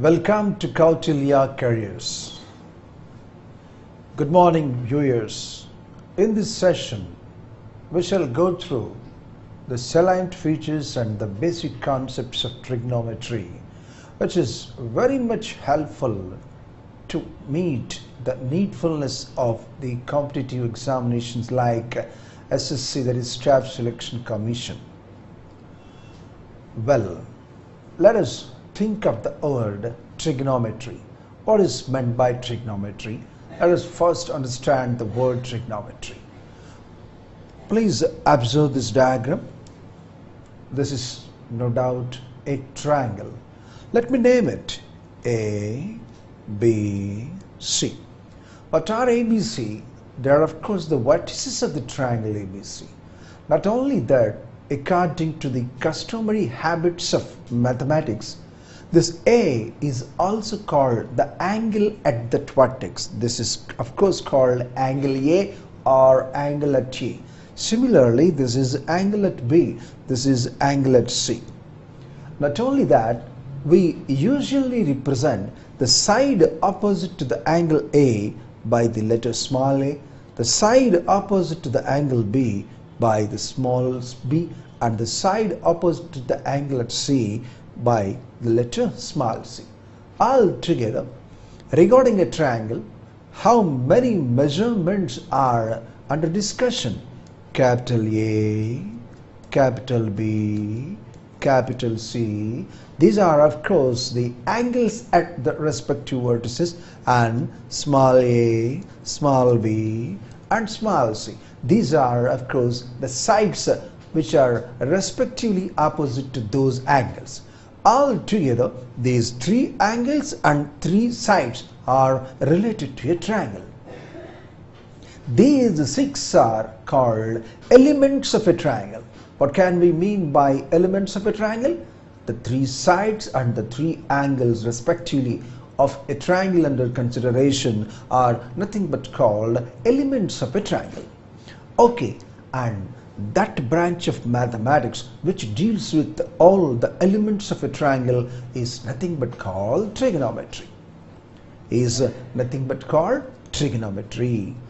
Welcome to Kautilya Careers. Good morning, viewers. In this session, we shall go through the salient features and the basic concepts of trigonometry, which is very much helpful to meet the needfulness of the competitive examinations like SSC, that is Staff Selection Commission. Well, let us think of the word trigonometry. What is meant by trigonometry? Let us first understand the word trigonometry. Please observe this diagram. This is no doubt a triangle. Let me name it A, B, C. What are ABC? They are of course the vertices of the triangle ABC. Not only that, according to the customary habits of mathematics, this A is also called the angle at that vertex. This is of course called angle A or angle at A. Similarly, this is angle at B. This is angle at C. Not only that, we usually represent the side opposite to the angle A by the letter small a, the side opposite to the angle B by the small b, and the side opposite to the angle at C by the letter small c. Altogether, regarding a triangle, how many measurements are under discussion? Capital A, capital B, capital C. These are of course the angles at the respective vertices, and small a, small b, and small c. These are of course the sides which are respectively opposite to those angles. Altogether, these three angles and three sides are related to a triangle. These six are called elements of a triangle. What can we mean by elements of a triangle? The three sides and the three angles respectively of a triangle under consideration are nothing but called elements of a triangle. Okay, and that branch of mathematics which deals with all the elements of a triangle is nothing but called trigonometry.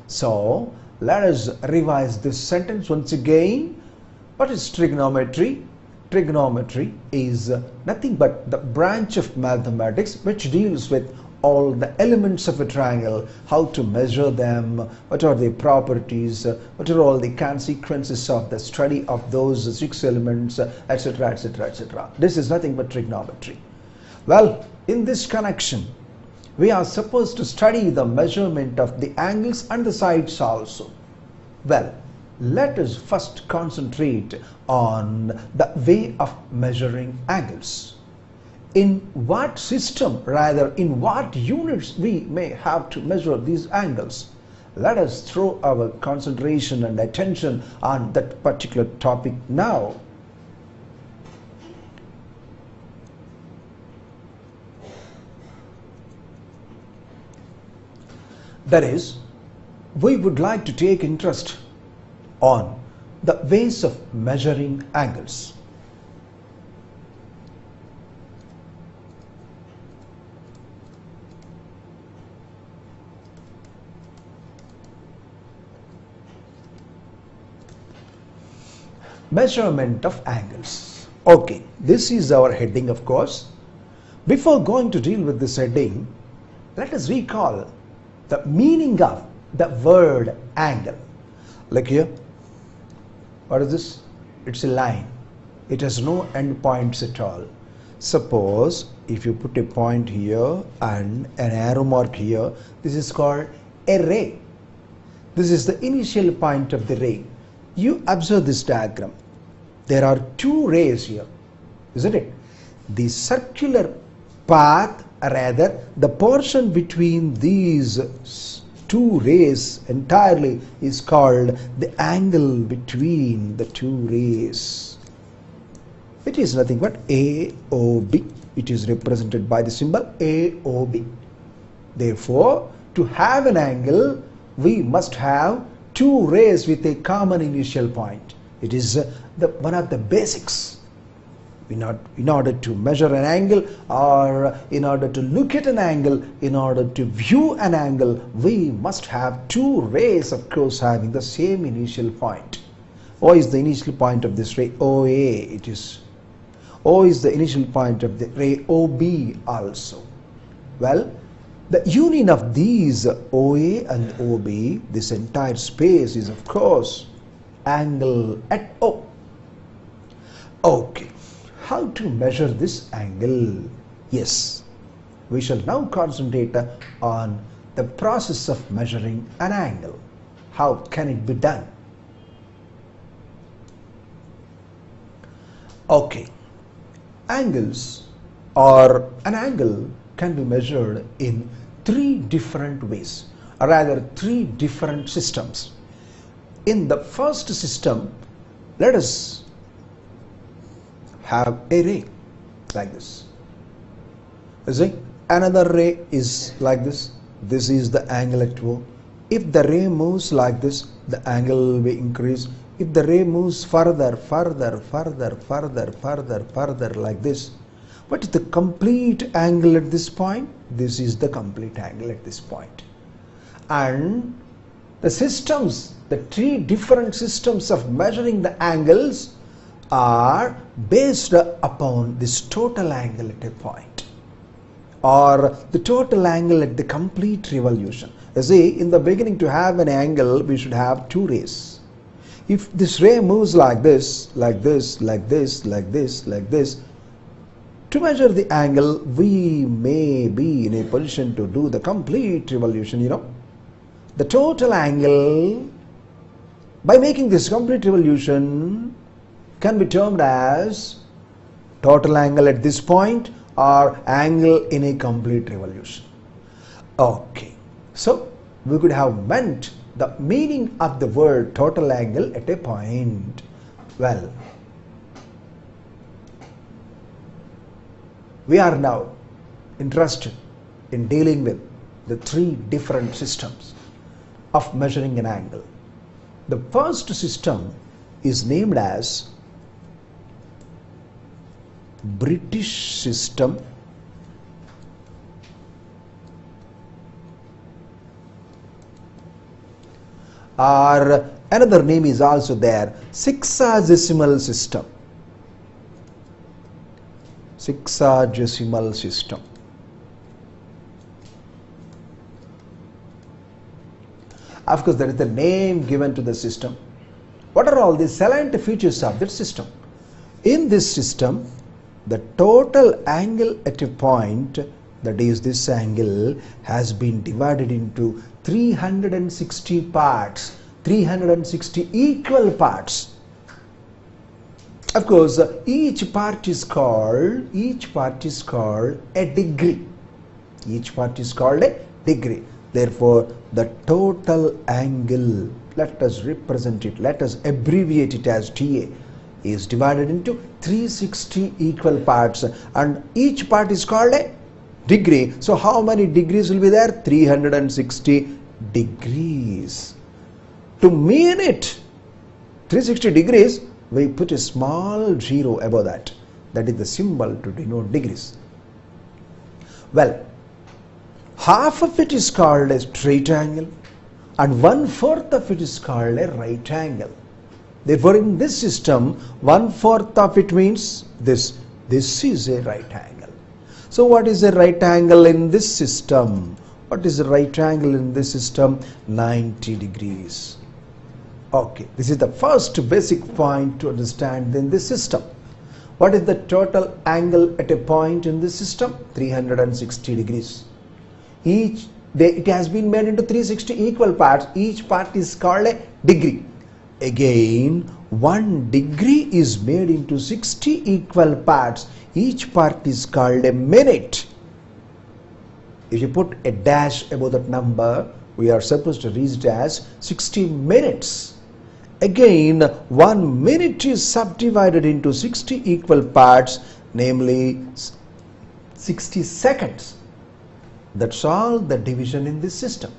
So let us revise this sentence once again. What is trigonometry? Trigonometry is nothing but the branch of mathematics which deals with all the elements of a triangle, how to measure them, what are their properties, what are all the consequences of the study of those six elements, etc., etc., etc. This is nothing but trigonometry. Well, in this connection, we are supposed to study the measurement of the angles and the sides also. Well, let us first concentrate on the way of measuring angles. In what system, rather in what units we may have to measure these angles? Let us throw our concentration and attention on that particular topic now. That is, we would like to take interest on the ways of measuring angles. Measurement of angles. Okay, this is our heading of course. Before going to deal with this heading, let us recall the meaning of the word angle. Like here, what is this? It's a line. It has no end points at all. Suppose if you put a point here and an arrow mark here, this is called a ray. This is the initial point of the ray. You observe this diagram. There are two rays here, isn't it? The circular path, rather the portion between these two rays entirely is called the angle between the two rays. It is nothing but AOB. It is represented by the symbol AOB. Therefore, to have an angle, we must have two rays with a common initial point. It is one of the basics. In order to measure an angle, or in order to look at an angle, in order to view an angle, we must have two rays, of course, having the same initial point. O is the initial point of this ray OA. It is O is the initial point of the ray OB also. Well, the union of these OA and OB, this entire space, is of course angle at O. Okay. How to measure this angle? Yes, we shall now concentrate on the process of measuring an angle. How can it be done? Okay, angles or an angle can be measured in three different ways, or rather three different systems. In the first system, let us have a ray like this. You see, another ray is like this. This is the angle at O. If the ray moves like this, the angle will be increased. If the ray moves further like this, what is the complete angle at this point? This is the complete angle at this point. And the systems, the three different systems of measuring the angles are based upon this total angle at a point, or the total angle at the complete revolution. You see, in the beginning, to have an angle, we should have two rays. If this ray moves like this, like this, like this, like this, like this, to measure the angle, we may be in a position to do the complete revolution, The total angle, by making this complete revolution, can be termed as total angle at this point or angle in a complete revolution. Okay, so we could have meant the meaning of the word total angle at a point. Well, we are now interested in dealing with the three different systems of measuring an angle. The first system is named as British system, or another name is also there, sexagesimal system. Sexagesimal system. Of course, there is the name given to the system. What are all the salient features of that system? In this system, the total angle at a point, that is this angle, has been divided into 360 parts, 360 equal parts. Of course, each part is called a degree. Each part is called a degree. Therefore, the total angle, let us represent it, let us abbreviate it as TA, is divided into 360 equal parts, and each part is called a degree. So how many degrees will be there? 360 degrees. To mean it 360 degrees, we put a small zero above that. That is the symbol to denote degrees. Well, half of it is called a straight angle and 1/4 of it is called a right angle. Therefore, in this system, 1/4 of it means this. This is a right angle. So what is a right angle in this system? What is a right angle in this system? 90 degrees. Okay, this is the first basic point to understand in this system. What is the total angle at a point in this system? 360 degrees. It has been made into 360 equal parts. Each part is called a degree. Again, 1 degree is made into 60 equal parts. Each part is called a minute. If you put a dash above that number, we are supposed to reach it as 60 minutes. Again, 1 minute is subdivided into 60 equal parts, namely 60 seconds. That's all the division in this system.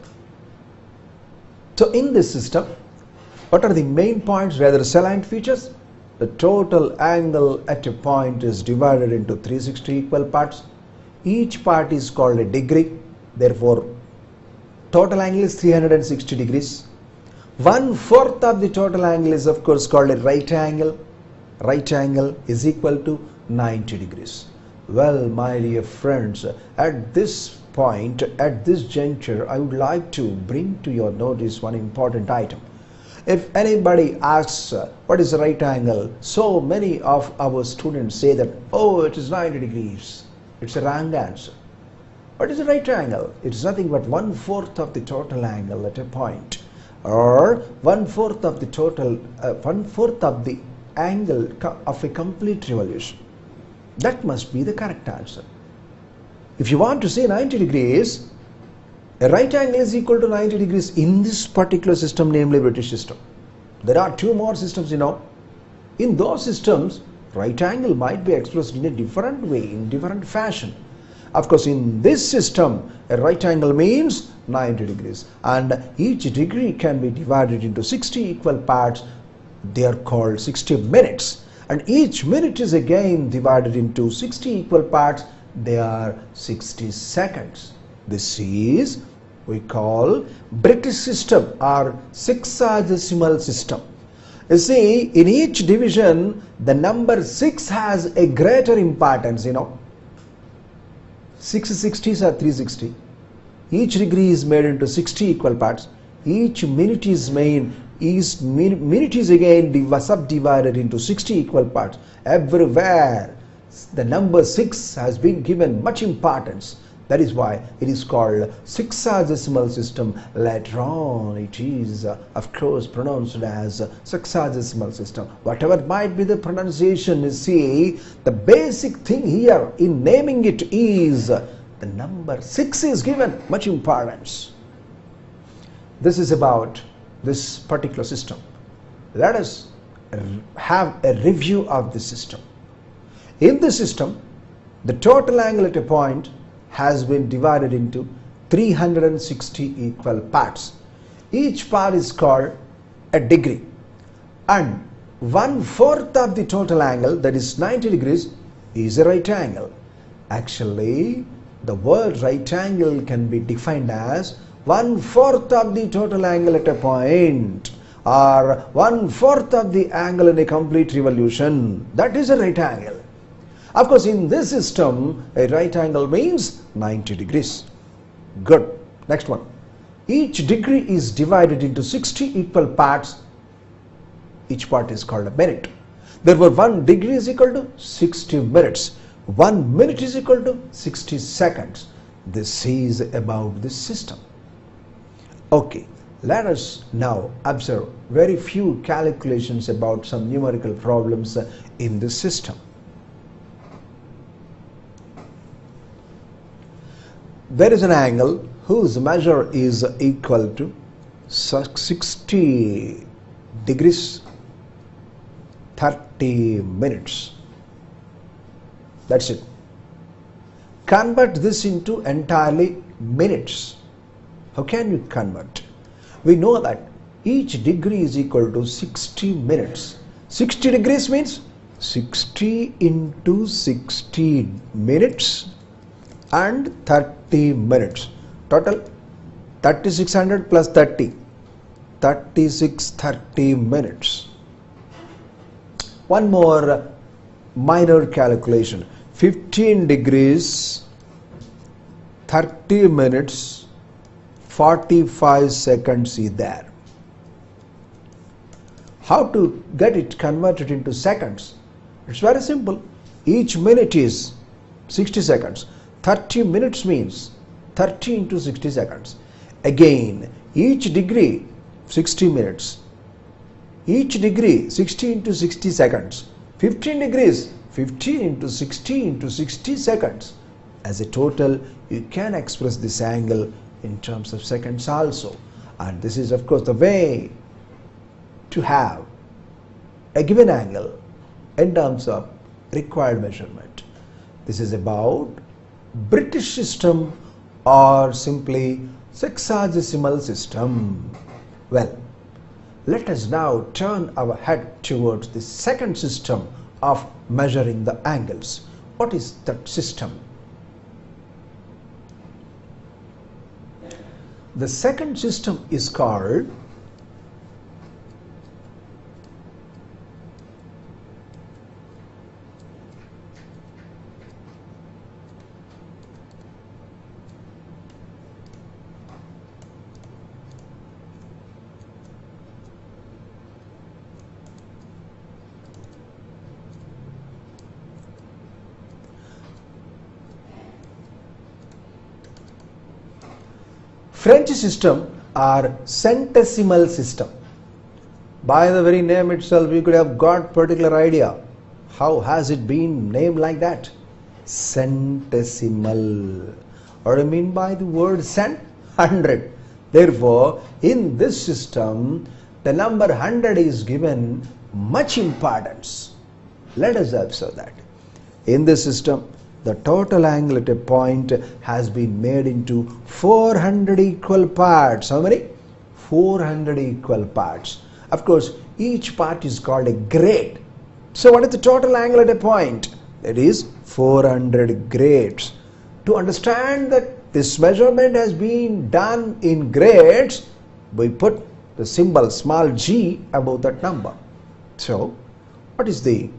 So in this system, what are the main points, rather salient features? the total angle at a point is divided into 360 equal parts. Each part is called a degree. Therefore, total angle is 360 degrees. 1/4 of the total angle is of course called a right angle. Right angle is equal to 90 degrees. Well, my dear friends, at this point, at this juncture, I would like to bring to your notice one important item. If anybody asks what is a right angle, so many of our students say that, oh, it is 90 degrees. It's a wrong answer. What is a right angle? It's nothing but 1/4 of the total angle at a point, or 1/4 of the total, 1/4 of the angle of a complete revolution. That must be the correct answer. If you want to say 90 degrees, a right angle is equal to 90 degrees in this particular system, namely British system. There are two more systems, In those systems, right angle might be expressed in a different way, in different fashion. Of course, in this system, a right angle means 90 degrees, and each degree can be divided into 60 equal parts. They are called 60 minutes, and each minute is again divided into 60 equal parts. They are 60 seconds. This is we call British system or sexagesimal system. You see, in each division, the number 6 has a greater importance, 6 60s are 360. Each degree is made into 60 equal parts. Each minute is again subdivided into 60 equal parts. Everywhere, the number 6 has been given much importance. That is why it is called sexagesimal system. Later on, it is, of course, pronounced as sexagesimal system. Whatever might be the pronunciation, you see, the basic thing here in naming it is the number 6 is given much importance. This is about this particular system. Let us have a review of the system. In this system, the total angle at a point has been divided into 360 equal parts. Each part is called a degree, and 1/4 of the total angle, that is 90 degrees, is a right angle. Actually, the word right angle can be defined as 1/4 of the total angle at a point, or 1/4 of the angle in a complete revolution. That is a right angle. Of course, in this system, a right angle means 90 degrees. Good. Next one. Each degree is divided into 60 equal parts. Each part is called a minute. Therefore, 1 degree is equal to 60 minutes. 1 minute is equal to 60 seconds. This is about this system. Okay, let us now observe very few calculations about some numerical problems in this system. There is an angle whose measure is equal to 60 degrees 30 minutes. That's it. Convert this into entirely minutes. How can you convert? We know that each degree is equal to 60 minutes. 60 degrees means 60 into 60 minutes and 30 minutes. Total 3600 plus 30. 30 minutes. One more minor calculation. 15 degrees 30 minutes 45 seconds is there. How to get it converted into seconds? It's very simple. Each minute is 60 seconds. 30 minutes means 30 into 60 seconds. Again, each degree 60 minutes. Each degree 60 into 60 seconds. 15 degrees 15 into 60 into 60 seconds. As a total, you can express this angle in terms of seconds also. And this is of course the way to have a given angle in terms of required measurement. This is about British system or simply sexagesimal system. Well, Let us now turn our head towards the second system of measuring the angles. What is that system? The second system is called French system or centesimal system. By the very name itself, you could have got particular idea. How has it been named like that? Centesimal. What do you mean by the word cent? 100. Therefore, in this system, the number 100 is given much importance. Let us observe that. In this system, the total angle at a point has been made into 400 equal parts. How many? 400 equal parts. Of course, each part is called a grade. So what is the total angle at a point? That is 400 grades. To understand that this measurement has been done in grades, we put the symbol small g above that number. So, what is the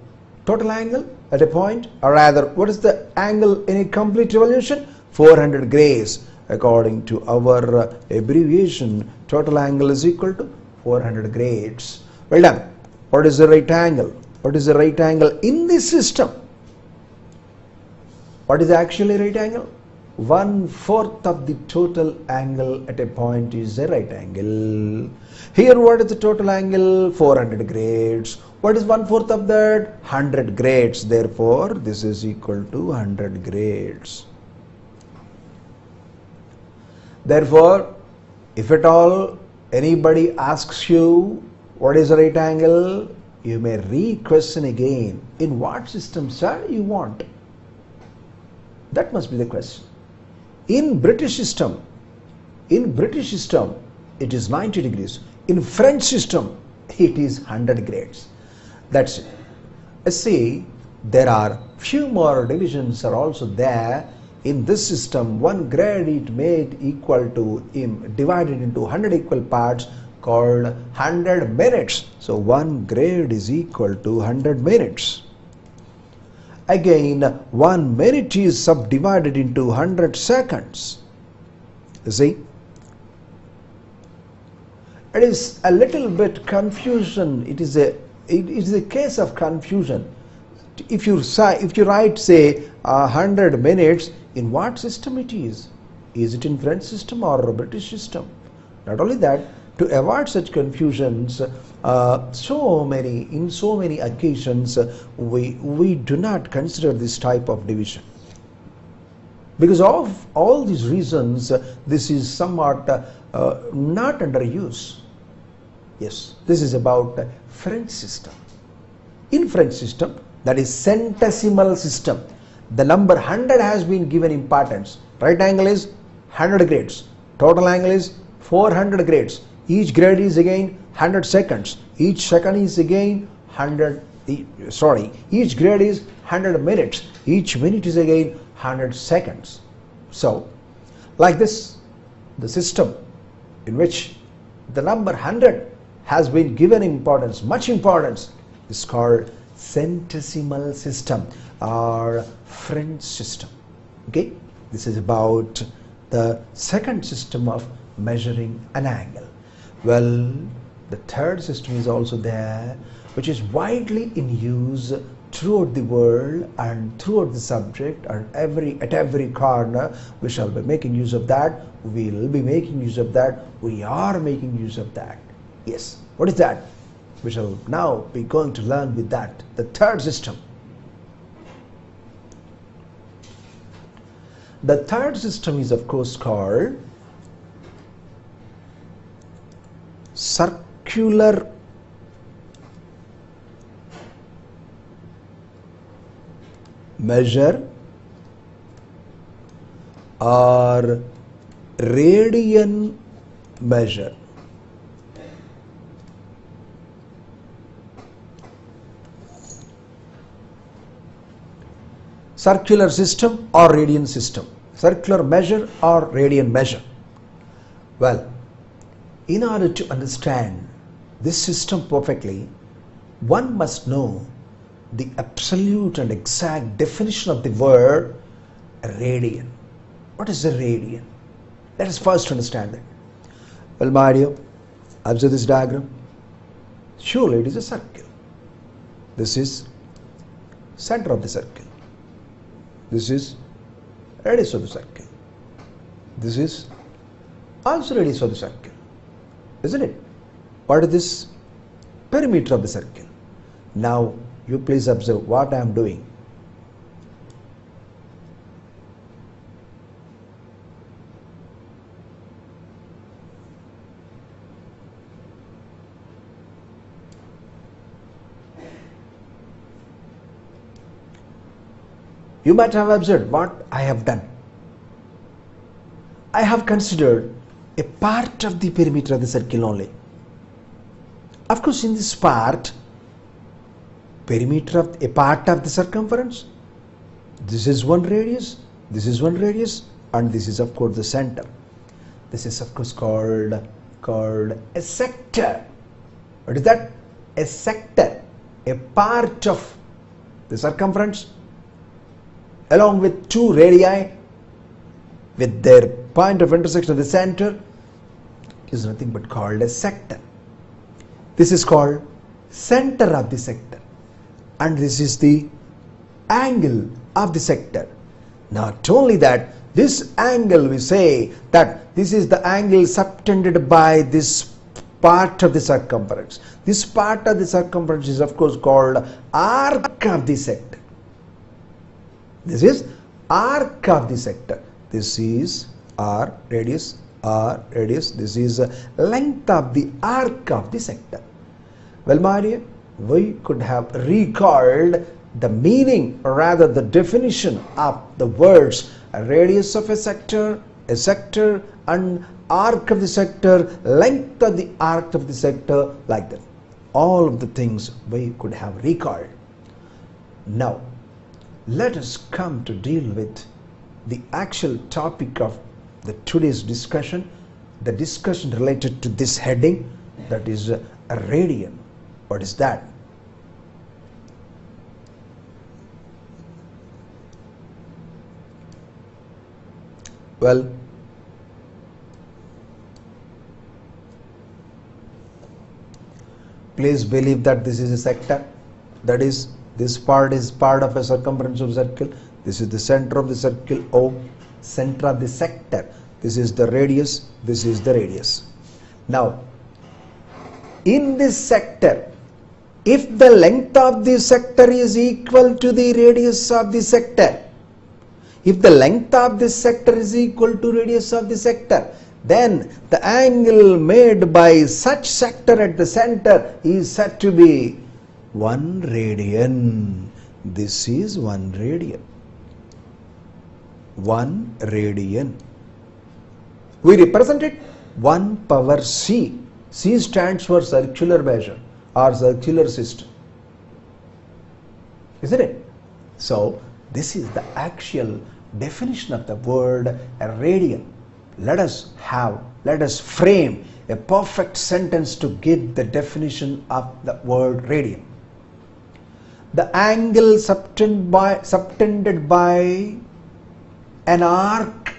total angle at a point, or rather what is the angle in a complete revolution? 400 grades. According to our abbreviation, total angle is equal to 400 grades. Well done. What is the right angle? What is the right angle in this system? What is actually right angle? 1/4 of the total angle at a point is a right angle. Here what is the total angle? 400 grades. What is 1/4 of that? 100 grades. Therefore, this is equal to 100 grades. Therefore, if at all anybody asks you what is the right angle, you may re-question again. In what system, sir, you want? That must be the question. In British system, it is 90 degrees. In French system, it is 100 grades. That's it. See, there are few more divisions are also there. In this system, one grade is made equal to, divided into 100 equal parts called 100 minutes. So one grade is equal to 100 minutes. Again, 1 minute is subdivided into 100 seconds. You see? It is a little bit confusion. It is a case of confusion. If you write, say, 100 minutes, in what system it is? Is it in French system or British system? Not only that, to avoid such confusions, in so many occasions, we do not consider this type of division. Because of all these reasons, this is somewhat not under use. Yes, this is about French system. In French system, that is centesimal system, the number 100 has been given importance. Right angle is 100 grades. Total angle is 400 grades. Each grade is again 100 seconds. Each second is again each grade is 100 minutes. Each minute is again 100 seconds. So, like this, the system in which the number 100 has been given importance, much importance, is called centesimal system or French system. Okay, this is about the second system of measuring an angle. Well, the third system is also there, which is widely in use throughout the world and throughout the subject, and at every corner we shall be making use of that. We will be making use of that. We are making use of that. Yes. What is that? We shall now be going to learn with that. The third system. The third system is of course called circular measure or radian measure. circular system or radian system, circular measure or radian measure. Well, in order to understand this system perfectly, one must know the absolute and exact definition of the word radian. What is a radian? Let us first understand that. Well, my dear, observe this diagram. Surely it is a circle. This is center of the circle. This is radius of the circle. This is also radius of the circle, isn't it? What is this? Perimeter of the circle. Now you please observe what I am doing. You might have observed what I have done. I have considered a part of the perimeter of the circle only. Of course, in this part, perimeter of a part of the circumference, this is one radius, this is one radius, and this is of course the center. This is of course called a sector. What is that? A sector, a part of the circumference along with two radii with their point of intersection of the center is nothing but called a sector. This is called center of the sector, and this is the angle of the sector. Not only that, this angle, we say that this is the angle subtended by this part of the circumference. This part of the circumference is of course called arc of the sector. This is arc of the sector. This is r radius, this is length of the arc of the sector. Well, my dear, we could have recalled the meaning, or rather the definition of the words radius of a sector, and arc of the sector, length of the arc of the sector, like that. All of the things we could have recalled. Now, let us come to deal with the actual topic of the today's discussion, the discussion related to this heading, that is a radian. What is that? Well, please believe that this is a sector, that is, this part is part of a circumference of circle. This is the center of the circle, O, center of the sector. This is the radius, this is the radius. Now, in this sector, if the length of the sector is equal to the radius of the sector, if the length of this sector is equal to radius of the sector, then the angle made by such sector at the center is said to be 1 radian. This is 1 radian. 1 radian. We represent it 1 power c. C stands for circular measure or circular system, isn't it? So this is the actual definition of the word radian. Let us frame a perfect sentence to give the definition of the word radian. The angle subtended by an arc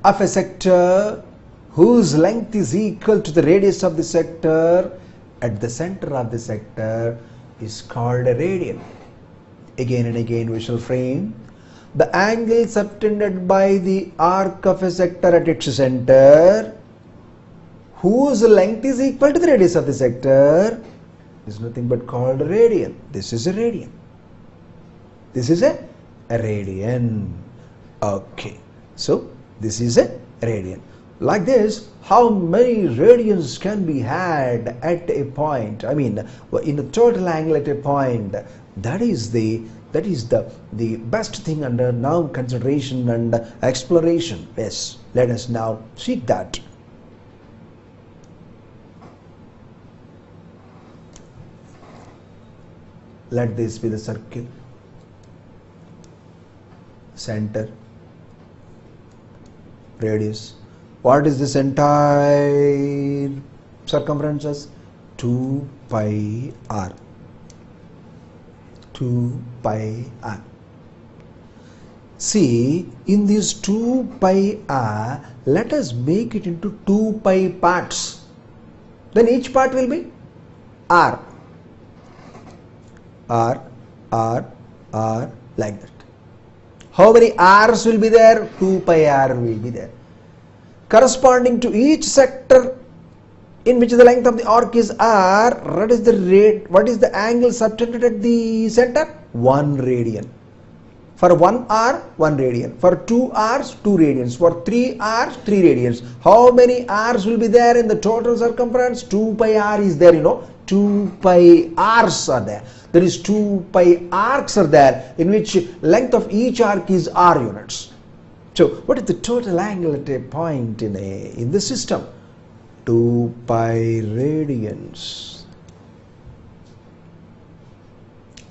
of a sector whose length is equal to the radius of the sector at the center of the sector is called a radian. Again and again we shall frame the angle subtended by the arc of a sector at its center whose length is equal to the radius of the sector is nothing but called a radian. This is a radian. This is a radian. Okay, so this is a radian. Like this, how many radians can be had at a point? I mean, in a total angle at a point. That is the best thing under now consideration and exploration. Yes, let us now seek that. Let this be the circle. center, radius. What is this entire circumference as? 2 pi r. 2 pi r. See, in this 2 pi r, let us make it into 2 pi parts. Then each part will be r. R, R, R, like that. How many r's will be there? 2 pi r will be there. Corresponding to each sector in which the length of the arc is r, what is the rate? What is the angle subtended at the center? 1 radian. For 1 r, 1 radian. For 2 r's, 2 radians. For 3 r's, 3 radians. How many r's will be there in the total circumference? 2 pi r is there, 2 pi r's are there. There is 2 pi arcs are there, in which length of each arc is r units. So what is the total angle at a point in this system? 2 pi radians.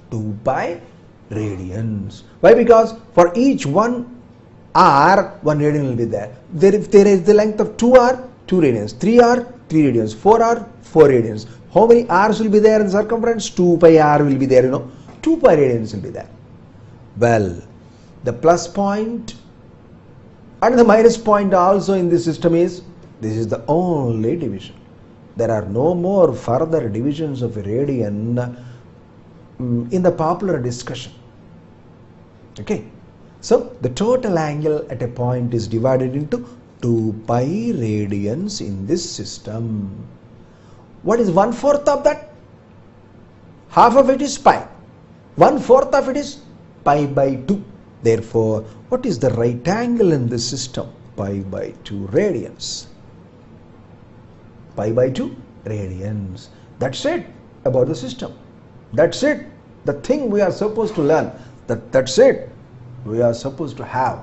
2 pi radians. Why? Because for each 1 r, 1 radian will be there. If there is the length of 2r, 2 radians, 3r, 3 radians, 4r, 4 radians. How many r's will be there in the circumference? 2 pi r will be there, 2 pi radians will be there. Well, the plus point and the minus point also in this system is, this is the only division. There are no more further divisions of a radian in the popular discussion. Okay. So the total angle at a point is divided into 2 pi radians in this system. What is 1/4 of that? Half of it is pi. 1/4 of it is pi by 2. Therefore, what is the right angle in this system? Pi by 2 radians. Pi by 2 radians. That's it about the system. That's it. The thing we are supposed to learn. That's it. We are supposed to have.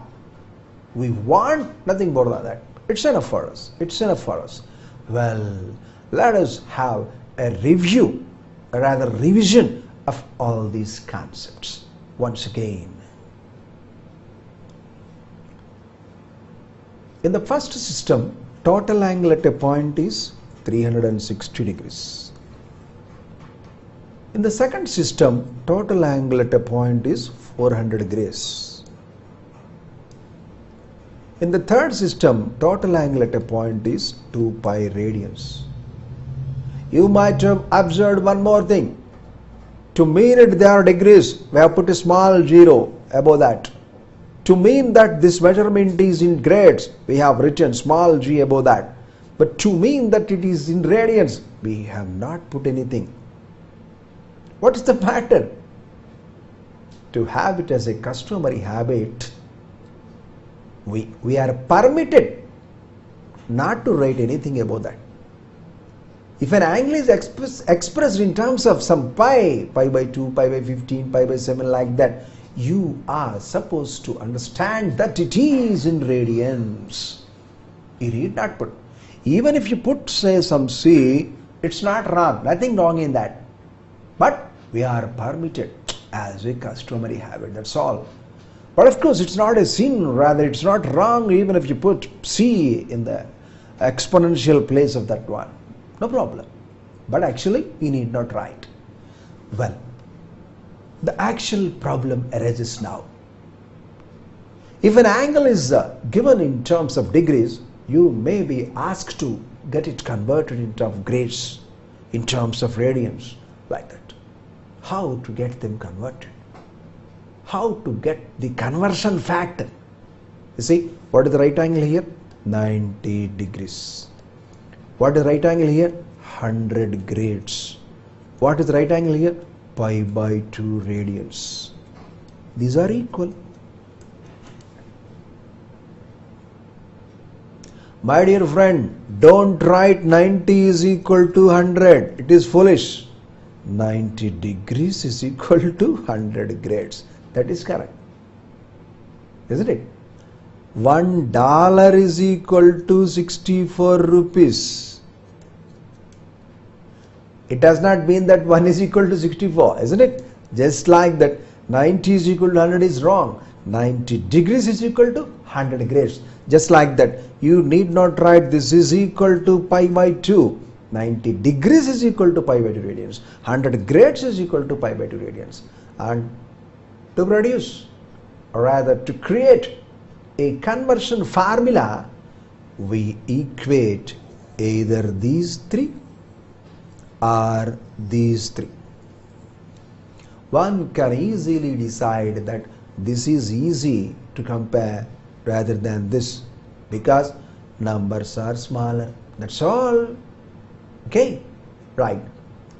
We want nothing more than that. It's enough for us. It's enough for us. Well, let us have a review, or rather revision of all these concepts once again. In the first system, total angle at a point is 360 degrees. In the second system, total angle at a point is 400 degrees. In the third system, total angle at a point is 2 pi radians. You might have observed one more thing. To mean it there are degrees, we have put a small 0 above that. To mean that this measurement is in grades, we have written small g above that. But to mean that it is in radians, we have not put anything. What is the matter? To have it as a customary habit, we are permitted not to write anything about that. If an angle is expressed in terms of some pi by 2, pi by 15, pi by 7 like that, you are supposed to understand that it is in radians. You need not put. Even if you put, say, some c, it's not wrong, nothing wrong in that. But we are permitted as a customary habit, that's all. But of course, it's not a sin, rather it's not wrong even if you put c in the exponential place of that one. No problem. But actually, we need not write. Well, the actual problem arises now. If an angle is given in terms of degrees, you may be asked to get it converted in terms of grades, in terms of radians, like that. How to get them converted? How to get the conversion factor? You see, what is the right angle here? 90 degrees. What is the right angle here? 100 grades. What is the right angle here? Pi by 2 radians. These are equal. My dear friend, don't write 90 is equal to 100. It is foolish. 90 degrees is equal to 100 grades. That is correct. Isn't it? $1 is equal to 64 rupees. It does not mean that 1 is equal to 64, isn't it? Just like that 90 is equal to 100 is wrong. 90 degrees is equal to 100 grades. Just like that, you need not write this is equal to pi by 2. 90 degrees is equal to pi by 2 radians. 100 grades is equal to pi by 2 radians. And to produce, or rather to create a conversion formula, we equate either these three or these three. One can easily decide that this is easy to compare rather than this because numbers are smaller. That's all. Okay, right.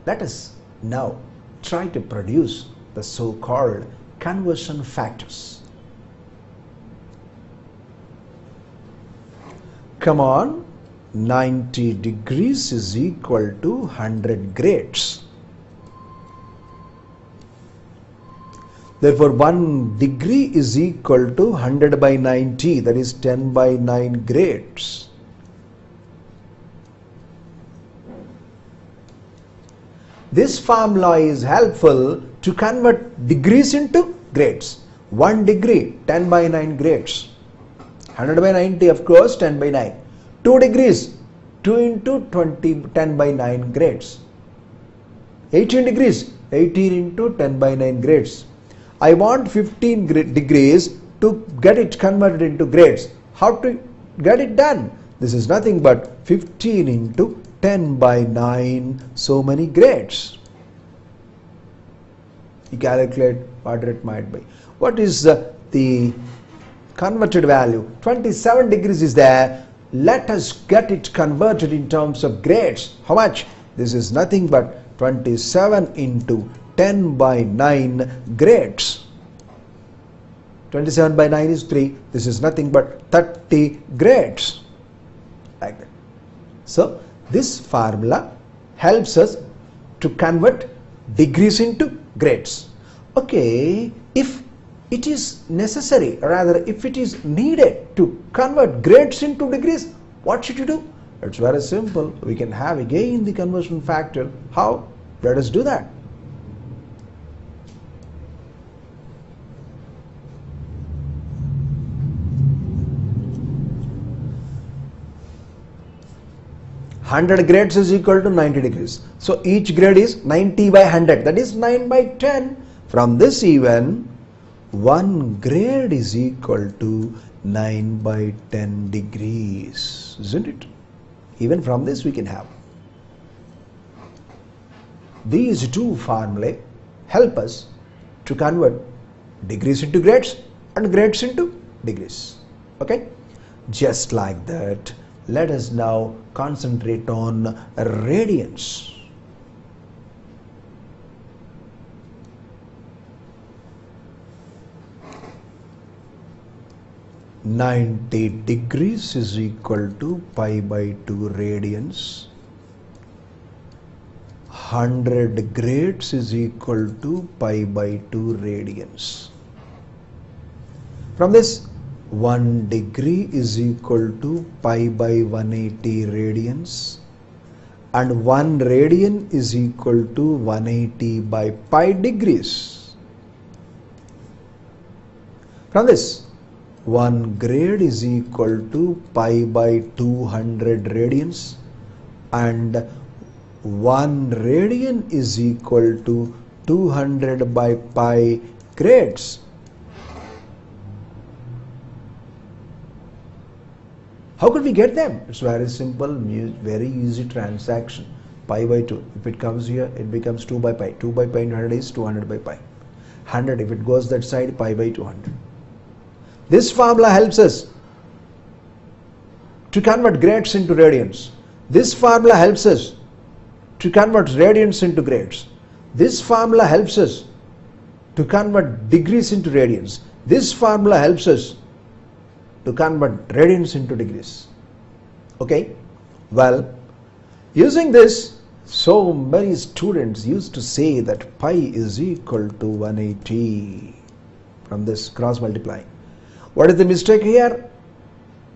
Let us now try to produce the so-called conversion factors. Come on, 90 degrees is equal to 100 grades. Therefore, 1 degree is equal to 100 by 90, that is 10 by 9 grades. This formula is helpful to convert degrees into grades. 1 degree, 10 by 9 grades. 100 by 90, of course, 10 by 9. 2 degrees, 2 into 20, 10 by 9 grades. 18 degrees, 18 into 10 by 9 grades. I want 15 degrees to get it converted into grades. How to get it done? This is nothing but 15 into 10 by 9, so many grades. You calculate what it might be. What is the converted value? 27 degrees is there. Let us get it converted in terms of grades. How much? This is nothing but 27 into 10 by 9 grades. 27 by 9 is 3. This is nothing but 30 grades. Like that. So, this formula helps us to convert degrees into grades. Okay, if it is necessary, or rather if it is needed to convert grades into degrees, what should you do? It's very simple. We can have again the conversion factor. How? Let us do that. Hundred grades is equal to 90 degrees. So each grade is 90 by 100. That is 9 by 10. From this even, 1 grade is equal to 9 by 10 degrees. Isn't it? Even from this we can have. These two formulae help us to convert degrees into grades and grades into degrees. Okay? Just like that, let us now concentrate on radians. "90 degrees is equal to pi by 2 radians. 100 grades is equal to pi by 2 radians." From this, 1 degree is equal to pi by 180 radians and 1 radian is equal to 180 by pi degrees. From this, 1 grade is equal to pi by 200 radians and 1 radian is equal to 200 by pi grades. How could we get them? It's very simple, very easy transaction. Pi by 2. If it comes here, it becomes 2 by pi. 2 by pi into 100 is 200 by pi. 100, if it goes that side, pi by 200. This formula helps us to convert grades into radians. This formula helps us to convert radians into grades. This formula helps us to convert degrees into radians. This formula helps us to convert radians into degrees. Okay? Well, using this, so many students used to say that pi is equal to 180 from this cross multiplying. What is the mistake here?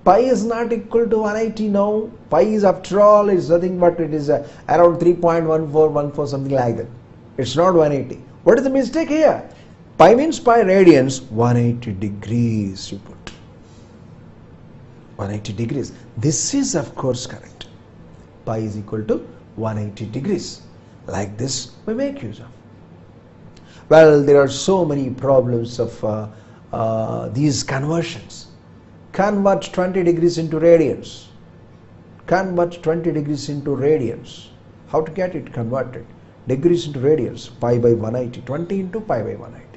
Pi is not equal to 180 now. Pi is, after all, is nothing but it is around 3.1414, something like that. It's not 180. What is the mistake here? Pi means pi radians, 180 degrees you put. 180 degrees. This is of course correct. Pi is equal to 180 degrees. Like this we make use of. Well, there are so many problems of these conversions. Convert 20 degrees into radians. Convert 20 degrees into radians. How to get it converted? Degrees into radians. Pi by 180. 20 into pi by 180.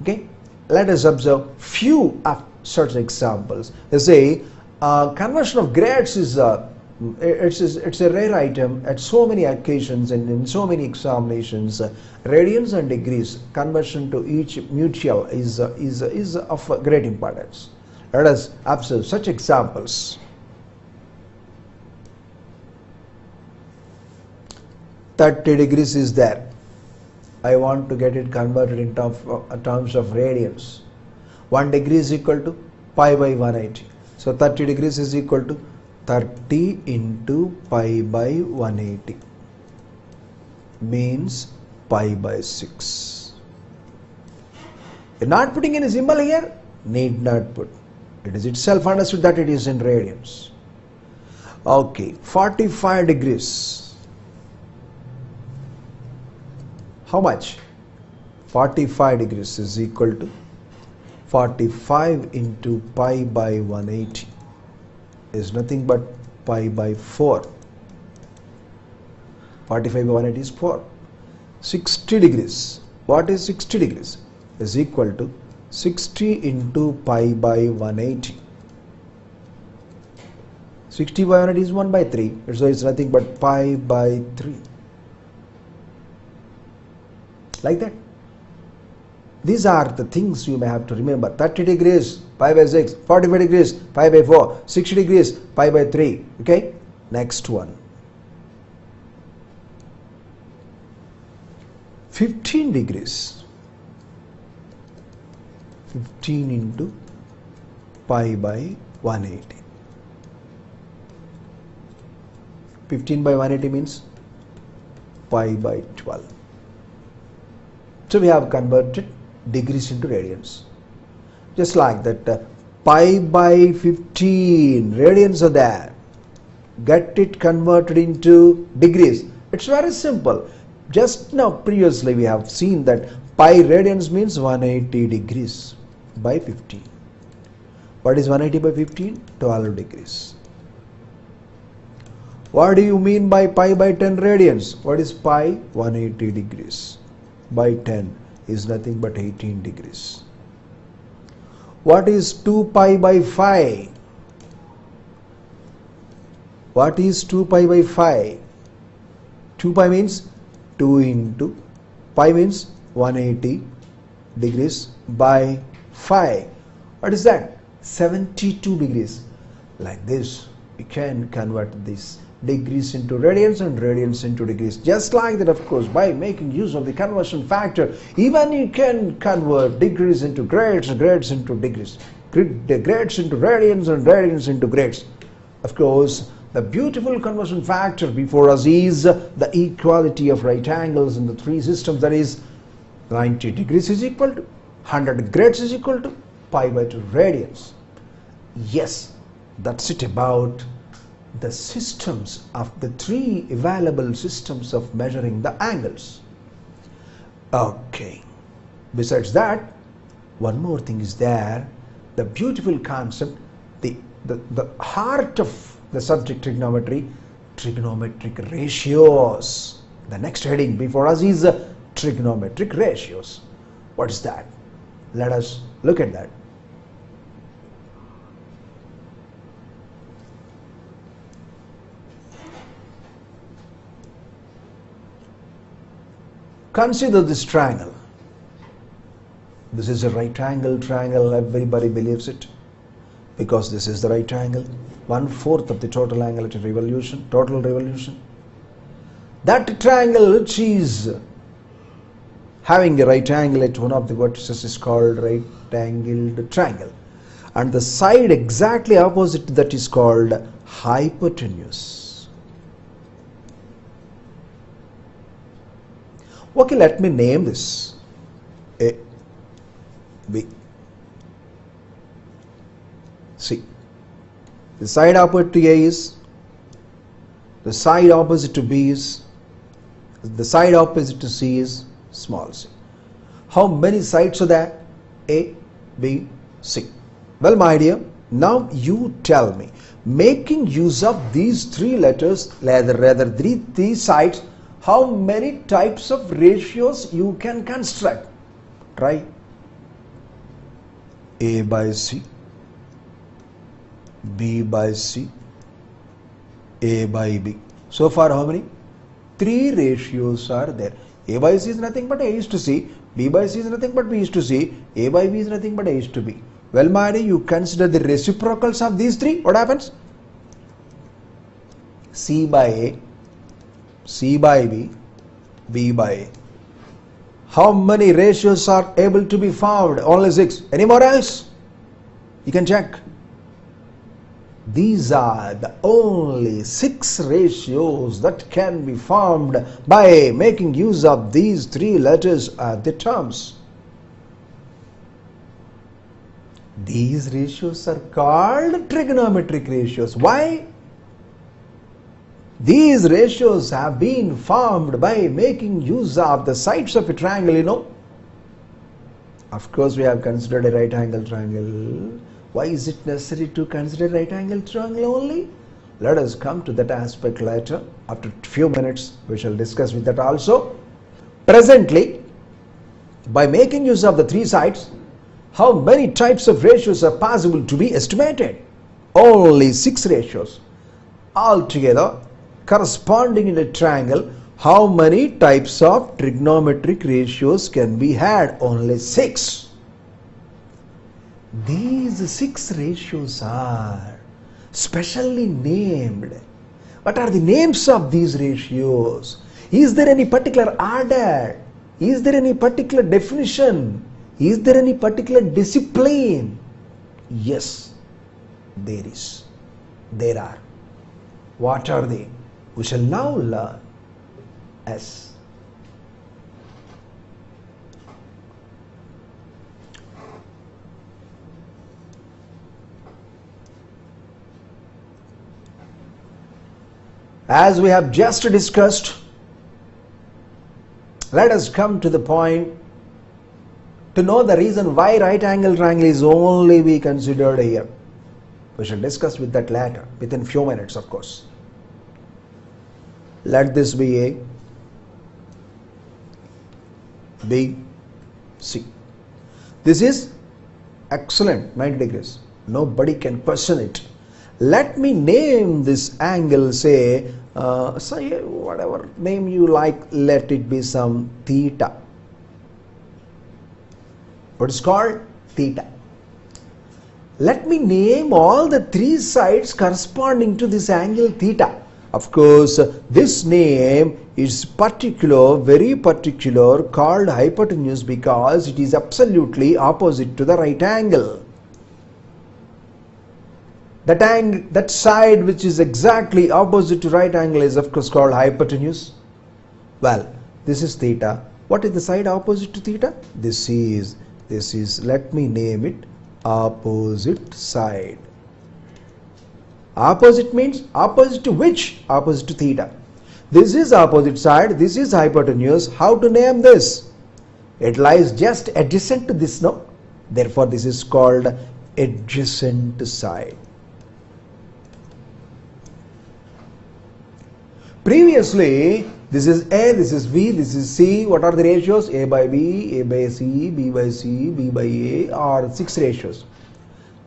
Okay. Let us observe few of such examples. They say conversion of grades is it's a rare item at so many occasions and in so many examinations. Radians and degrees conversion to each mutual is of great importance. Let us observe such examples. "30 degrees is there. I want to get it converted in terms of radians. 1 degree is equal to pi by 180. So 30 degrees is equal to 30 into pi by 180 means pi by 6. You're not putting any symbol here? Need not put. It is itself understood that it is in radians. Okay, 45 degrees. How much? 45 degrees is equal to 45 into pi by 180 is nothing but pi by 4. 45 by 180 is 4. 60 degrees. What is 60 degrees? Is equal to 60 into pi by 180. 60 by 180 is 1 by 3. So it's nothing but pi by 3. Like that. These are the things you may have to remember. 30 degrees, pi by 6. 45 degrees, pi by 4. 60 degrees, pi by 3. Okay. Next one. 15 degrees. 15 into pi by 180. 15 by 180 means pi by 12. So we have converted degrees into radians. Just like that, pi by 15 radians are there. Get it converted into degrees. It's very simple. Just now previously we have seen that pi radians means 180 degrees by 15. What is 180 by 15? 12 degrees. What do you mean by pi by 10 radians? What is pi? 180 degrees by 10 is nothing but 18 degrees. What is 2 pi by 5? What is 2 pi by 5? 2 pi means 2 into pi means 180 degrees by 5. What is that? 72 degrees. Like this, we can convert this degrees into radians and radians into degrees. Just like that, of course, by making use of the conversion factor, even you can convert degrees into grades, grades into degrees, grades into radians and radians into grades. Of course, the beautiful conversion factor before us is the equality of right angles in the three systems, that is 90 degrees is equal to 100 grades is equal to pi by 2 radians. Yes, that's it about the systems of the three available systems of measuring the angles. Okay. Besides that, one more thing is there, the beautiful concept, the heart of the subject trigonometry, trigonometric ratios. The next heading before us is trigonometric ratios. What is that? Let us look at that. Consider this triangle. This is a right angle triangle. Everybody believes it because this is the right angle. 1/4 of the total angle at revolution, total revolution. That triangle which is having a right angle at one of the vertices is called right angled triangle, and the side exactly opposite that is called hypotenuse. Okay, let me name this. A, B, C. The side opposite to A is, the side opposite to B is, the side opposite to C is small c. How many sides are there? A, B, C. Well, my dear, now you tell me, making use of these three letters, rather three sides, how many types of ratios you can construct? Try. A by C, B by C, A by B. So far how many? Three ratios are there. A by C is nothing but A is to C, B by C is nothing but B is to C, A by B is nothing but A is to B. Well, my dear, you consider the reciprocals of these three. What happens? C by A, C by B, B by A. How many ratios are able to be found? Only 6. Any more else? You can check. These are the only 6 ratios that can be formed by making use of these three letters as the terms. These ratios are called trigonometric ratios. Why? These ratios have been formed by making use of the sides of a triangle, you know. Of course, we have considered a right angle triangle. Why is it necessary to consider right angle triangle only? Let us come to that aspect later. After a few minutes, we shall discuss with that also. Presently, by making use of the three sides, how many types of ratios are possible to be estimated? Only 6 ratios. Altogether, corresponding in a triangle, how many types of trigonometric ratios can be had? Only 6. These 6 ratios are specially named. What are the names of these ratios? Is there any particular order? Is there any particular definition? Is there any particular discipline? Yes, there is. There are. What are they? We shall now learn. As we have just discussed, let us come to the point to know the reason why right angle triangle is only be considered here. We shall discuss with that later, within few minutes, of course. Let this be A, B, C. This is excellent, 90 degrees. Nobody can question it. Let me name this angle, say whatever name you like, let it be some theta. What is called? Theta. Let me name all the 3 sides corresponding to this angle theta. Of course, this name is particular, very particular, called hypotenuse because it is absolutely opposite to the right angle. That side which is exactly opposite to right angle is of course called hypotenuse. Well, this is theta. What is the side opposite to theta? This is, let me name it opposite side. Opposite means opposite to which? Opposite to theta. This is opposite side, this is hypotenuse. How to name this? It lies just adjacent to this, no? Therefore, this is called adjacent side. Previously, this is A, this is B, this is C. What are the ratios? A by B, A by C, B by C, B by A are 6 ratios.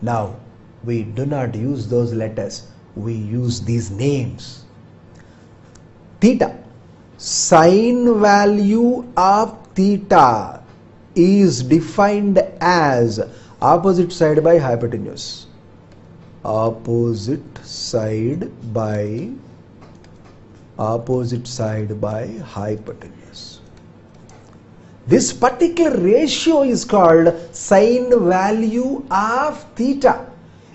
Now, we do not use those letters. We use these names. Theta. Sine value of theta is defined as opposite side by hypotenuse. Opposite side by hypotenuse. This particular ratio is called sine value of theta.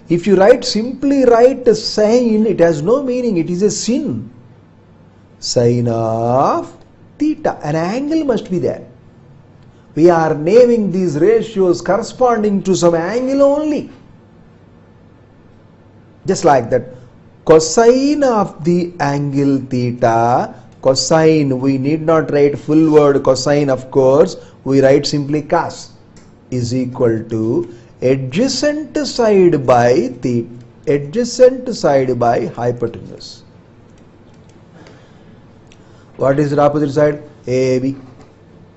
If you simply write sine, it has no meaning, it is a sin. Sine of theta, an angle must be there. We are naming these ratios corresponding to some angle only. Just like that, cosine of the angle theta, cosine, we need not write full word cosine, of course, we write simply cos, is equal to adjacent side by theta, adjacent side by hypotenuse. What is the opposite side? AB.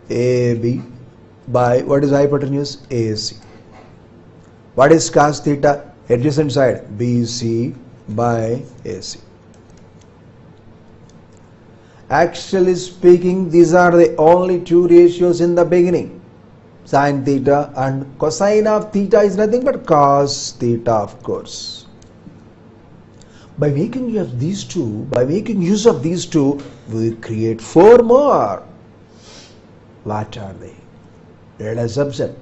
AB by what is hypotenuse? AC. What is cos theta? Adjacent side BC by AC. Actually speaking, these are the only two ratios in the beginning. Sin theta and cosine of theta is nothing but cos theta, of course. By making use of these two, we create four more. What are they? Let us observe.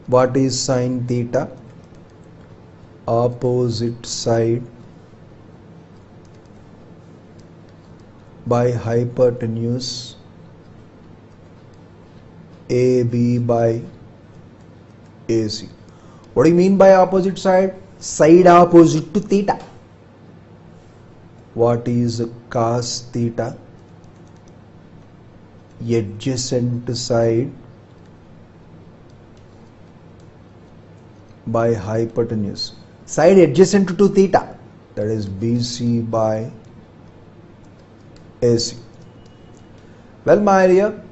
What is sin theta? Opposite side by hypotenuse AB by AC. What do you mean by opposite side? Side opposite to theta. What is cos theta? Adjacent side by hypotenuse. Side adjacent to theta, that is BC by AC. Well, my dear,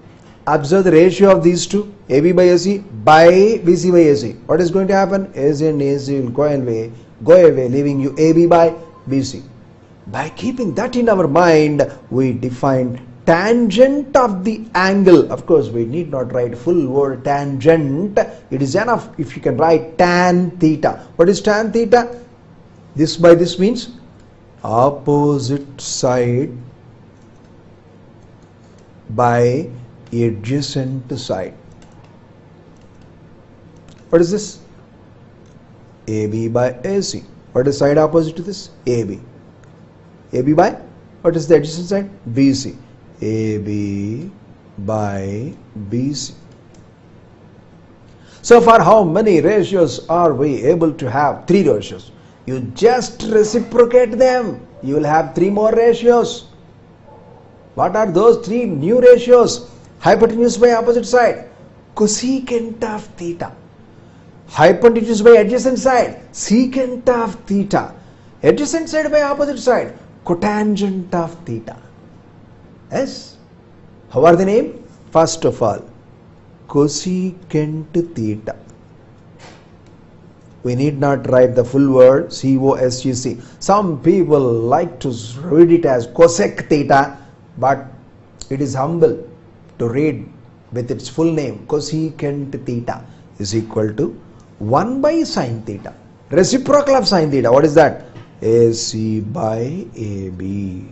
observe the ratio of these two, AB by AC by BC by AC. What is going to happen? AC and AC will go away, leaving you AB by BC. By keeping that in our mind, we define tangent of the angle. Of course, we need not write full word tangent. It is enough if you can write tan theta. What is tan theta? This by this means opposite side by adjacent side. What is this? AB by AC. What is side opposite to this? AB. AB by, what is the adjacent side? BC. AB by BC. So far, how many ratios are we able to have? 3 ratios. You just reciprocate them. You will have 3 more ratios. What are those 3 new ratios? Hypotenuse by opposite side, cosecant of theta. Hypotenuse by adjacent side, secant of theta. Adjacent side by opposite side, cotangent of theta. Yes. How are the name? First of all, cosecant theta. We need not write the full word COSEC. Some people like to read it as cosec theta, but it is humble to read with its full name. Cosecant theta is equal to 1 by sin theta. Reciprocal of sin theta. What is that? AC by AB.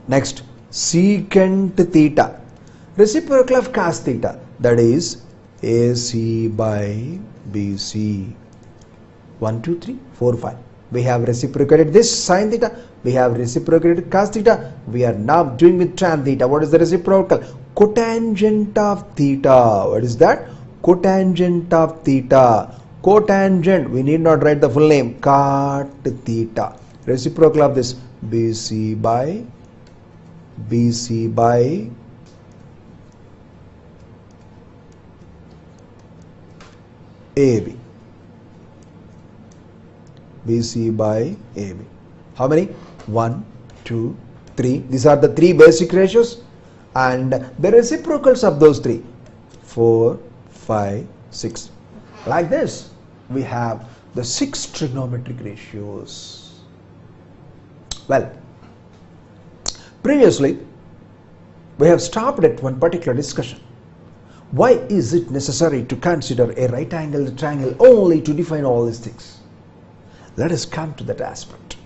Next, secant theta. Reciprocal of cos theta. That is AC by BC. 1, 2, 3, 4, 5. We have reciprocated this sin theta. We have reciprocated cos theta. We are now doing with tan theta. What is the reciprocal? Cotangent of theta. What is that? Cotangent of theta. Cotangent. We need not write the full name. Cot theta. Reciprocal of this BC by AB. BC by AB. How many? 1, 2, 3. These are the 3 basic ratios, and the reciprocals of those 3. 4, 5, 6. Like this, we have the 6 trigonometric ratios. Well, previously, we have stopped at one particular discussion. Why is it necessary to consider a right angled triangle only to define all these things? Let us come to that aspect.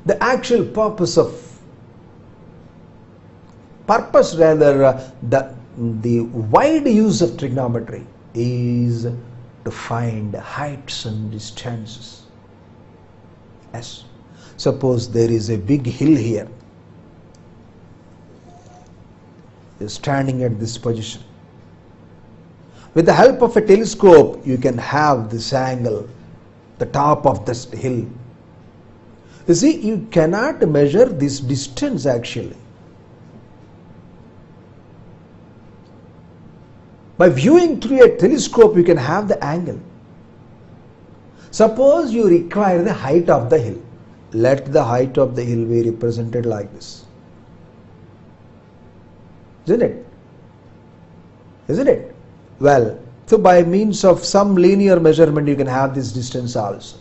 The actual purpose the wide use of trigonometry is to find heights and distances. Yes. Suppose there is a big hill here. You're standing at this position. With the help of a telescope, you can have this angle, the top of this hill. You see, you cannot measure this distance actually. By viewing through a telescope, you can have the angle. Suppose you require the height of the hill. Let the height of the hill be represented like this. Isn't it? Isn't it? Well, so by means of some linear measurement, you can have this distance also.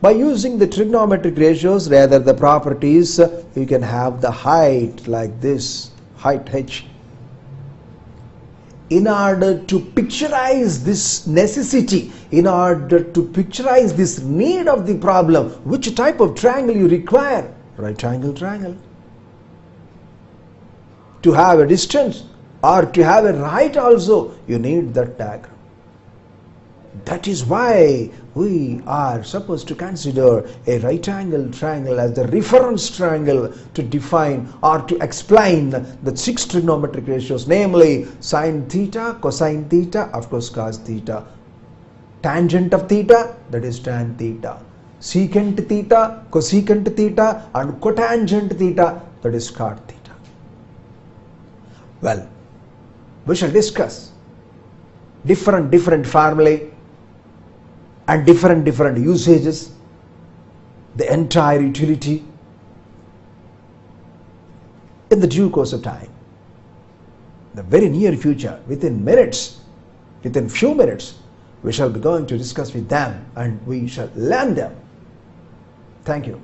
By using the trigonometric ratios, rather the properties, you can have the height like this, height h. In order to picturize this necessity, in order to picturize this need of the problem, which type of triangle you require? Right angle triangle. To have a distance or to have a height also, you need that diagram. That is why we are supposed to consider a right angle triangle as the reference triangle to define or to explain the 6 trigonometric ratios, namely sine theta, cosine theta, of course cos theta, tangent of theta, that is tan theta, secant theta, cosecant theta, and cotangent theta, that is cot theta. Well, we shall discuss different formulae and different usages, the entire utility in the due course of time. The very near future, within few minutes, we shall be going to discuss with them and we shall learn them. Thank you.